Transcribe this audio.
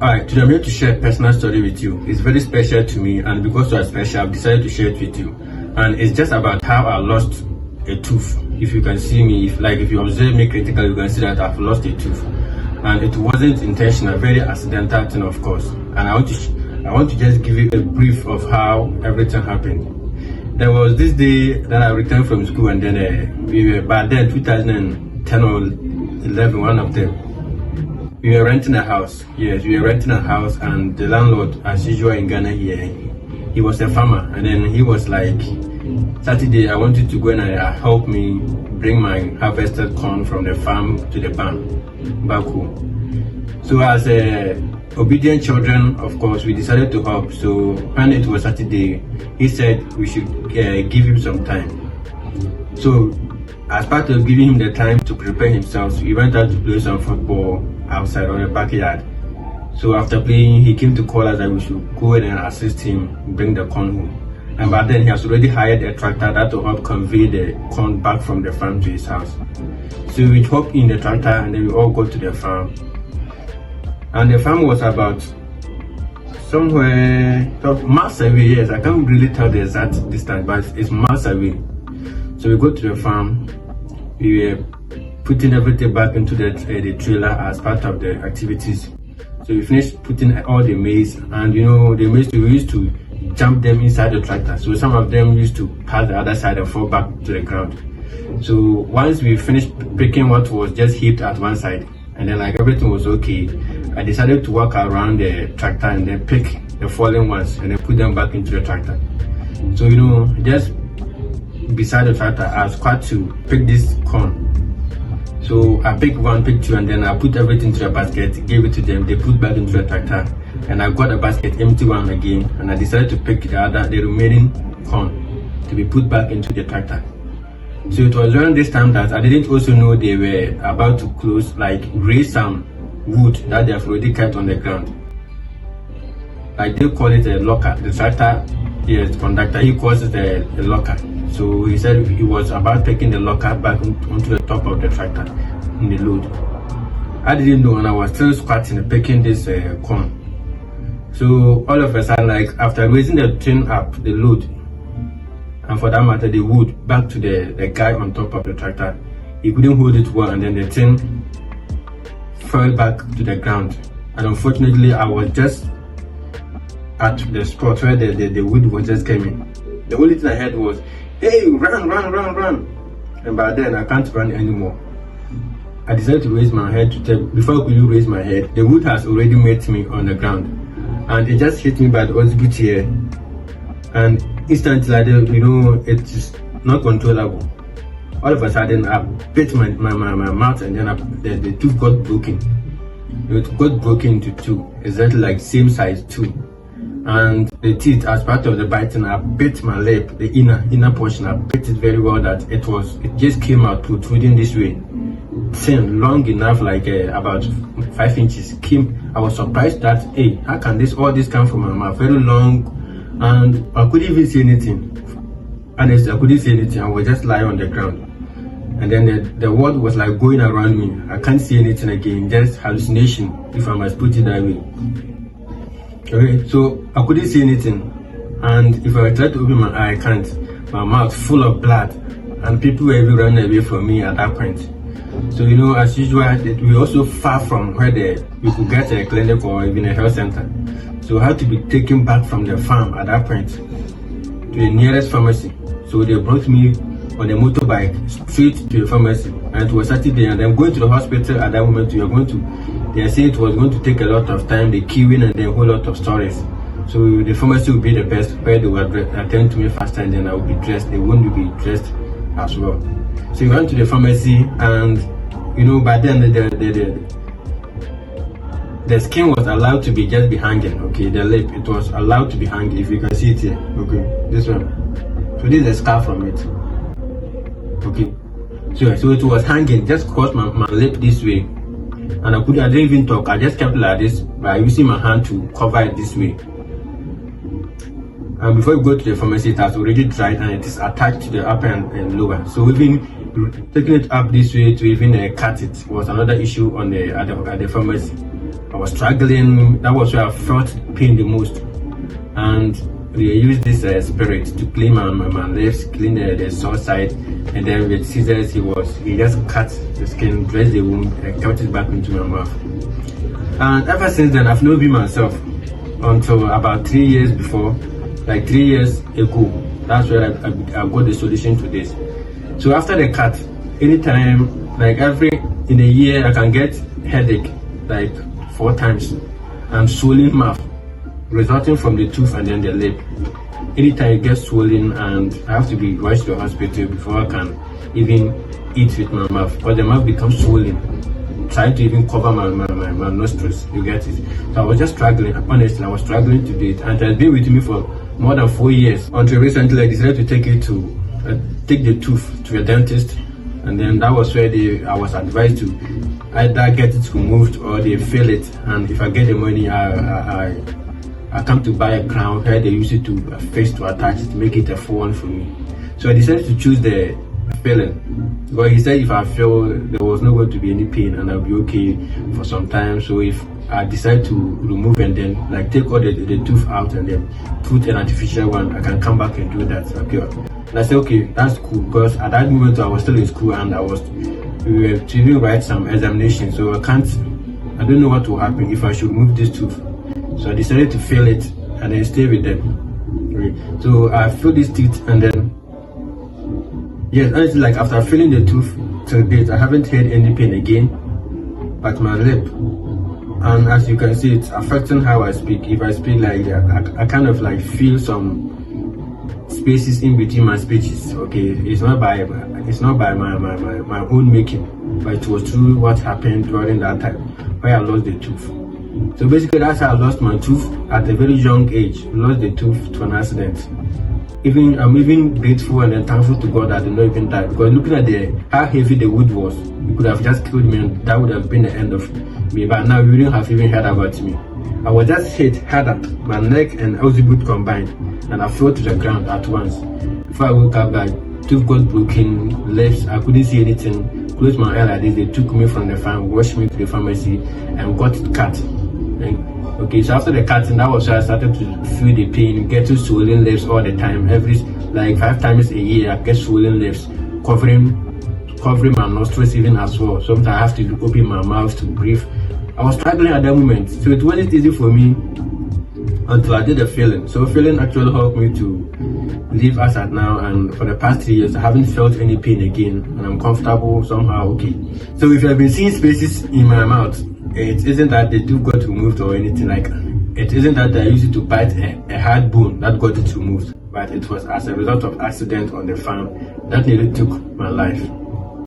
Alright, today I'm here to share a personal story with you. It's very special to me, and because you are special, I've decided to share it with you. And it's just about how I lost a tooth. If you can see me, if you observe me critically, you can see that I've lost a tooth. And it wasn't intentional, very accidental thing, of course. And I want to just give you a brief of how everything happened. There was this day that I returned from school, and then we were back then 2010 or 11, one of them. We were renting a house. Yes, we were renting a house, and the landlord, as usual in Ghana here, he was a farmer, and then he was like, Saturday, I want you to go and help me bring my harvested corn from the farm to the barn back home. So as obedient children, of course, we decided to help. So when it was Saturday, he said we should give him some time. So as part of giving him the time to prepare himself, we went out to play some football outside on the backyard. So after playing, he came to call us that we should go in and assist him bring the corn home. And by then he has already hired a tractor that to help convey the corn back from the farm to his house. So we hop in the tractor, and then we all go to the farm. And the farm was about somewhere miles away. Yes, I can't really tell the exact distance, but it's miles away. So we go to the farm. We were putting everything back into the trailer as part of the activities. So we finished putting all the maize, and the maize, we used to jump them inside the tractor. So some of them used to pass the other side and fall back to the ground. So once we finished picking what was just heaped at one side, and then everything was okay, I decided to walk around the tractor and then pick the fallen ones and then put them back into the tractor. So just beside the tractor, I was quite to pick this corn. So I picked one, picked two, and then I put everything into a basket, gave it to them, they put back into the tractor, and I got a basket, empty one again, and I decided to pick the remaining corn to be put back into the tractor. So it was during this time that I didn't also know they were about to close, raise some wood that they have already kept on the ground. They call it a locker. The tractor, yes, conductor, he calls it a locker. So he said he was about taking the locker back onto the top of the tractor in the load. I didn't know, and I was still squatting picking this corn. So all of a sudden, after raising the thing up, the load, and for that matter the wood, back to the guy on top of the tractor, he couldn't hold it well, and then the thing fell back to the ground. And unfortunately, I was just at the spot where the wood was just coming. The only thing I heard was, "Hey, run!" And by then I can't run anymore. I decided to raise my head to tell. Before I could raise my head, the wood has already met me on the ground, and it just hit me by the occiput here, and instantly, it's not controllable. All of a sudden, I bit my mouth, and then the tooth got broken. It got broken into two, exactly same size two. And the teeth, as part of the biting, I bit my lip, the inner portion. I bit it very well that it just came out protruding this way, thin, long enough, about 5 inches. I was surprised that, hey, how can all this come from my mouth? Very long, and I couldn't even see anything. Honestly, I couldn't see anything. I was just lying on the ground, and then the world was going around me. I can't see anything again, just hallucination, if I must put it that way. Okay, so I couldn't see anything, and if I try to open my eye, I can't. My mouth full of blood, and people were even running away from me at that point. So as usual, we also far from where we could get a clinic or even a health center. So I had to be taken back from the farm at that point to the nearest pharmacy. So they brought me on a motorbike straight to the pharmacy, and it was Saturday, and I'm going to the hospital at that moment. They said it was going to take a lot of time, the queuing and then a whole lot of stories. So the pharmacy would be the best, where they would attend to me faster, and then I would be dressed. They wouldn't be dressed as well. So we went to the pharmacy, and by then the skin was allowed to be hanging. Okay, the lip, it was allowed to be hanging. If you can see it here, okay, this one. So this is a scar from it. Okay, so it was hanging just across my lip this way. And I didn't even talk. I just kept like this by using my hand to cover it this way. And before you go to the pharmacy, it has already dried and it is attached to the upper and lower. So even taking it up this way to even cut it was another issue at the pharmacy. I was struggling. That was where I felt pain the most. And they used this spirit to clean my lips, clean the sore side, and then with scissors he just cut the skin, dressed the wound, and kept it back into my mouth. And ever since then, I've not been myself until about 3 years before, like 3 years ago. That's where I got the solution to this. So after the cut, anytime, like in a year, I can get headache like 4 times and swollen mouth, resulting from the tooth and then the lip. Anytime it gets swollen, and I have to be rushed to the hospital before I can even eat with my mouth, because the mouth becomes swollen, trying to even cover my nostrils. You get it? So I was just struggling. Honestly, I was struggling to do it, and it has been with me for more than 4 years. Until recently, I decided to take the tooth to a dentist, and then that was where I was advised to either get it removed or they fill it. And if I get the money, I come to buy a crown where they use it to face to attach it to make it a full one for me. So I decided to choose the filling, because he said if I fail, there was not going to be any pain and I'll be okay for some time. So if I decide to remove and then like take all the tooth out and then put an artificial one, I can come back and do that. Okay. And I said, okay, that's cool, because at that moment I was still in school and we were to even write some examinations. So I don't know what will happen if I should remove this tooth. So I decided to fill it and then stay with them. Okay. So I filled these teeth, and then yes, honestly, like after filling the tooth till date, I haven't had any pain again, but my lip. And as you can see, it's affecting how I speak. If I speak like that, I kind of like feel some spaces in between my speeches. Okay, it's not by my own making, but it was through what happened during that time where I lost the tooth. So basically, that's how I lost my tooth at a very young age. Lost the tooth to an accident. I'm even grateful and thankful to God that I did not even die, because looking at how heavy the wood was, it could have just killed me and that would have been the end of me. But now you wouldn't have even heard about me. I was just hit hard at my neck and occiput combined, and I fell to the ground at once. Before I woke up, my tooth got broken, lips, I couldn't see anything. Closed my eye like this. They took me from the farm, washed me to the pharmacy, and got it cut. Okay, so after the cutting, that was where I started to feel the pain, getting swollen lips all the time. Every like 5 times a year, I get swollen lips, covering my nostrils even as well. Sometimes I have to open my mouth to breathe. I was struggling at that moment, so it wasn't easy for me until I did the filling. So filling actually helped me to live as at now, and for the past 3 years, I haven't felt any pain again, and I'm comfortable somehow. Okay, so if you have been seeing spaces in my mouth, it isn't that the tooth got removed or anything like that. It isn't that I used it to bite a hard bone that got it removed, but it was as a result of accident on the farm that nearly took my life.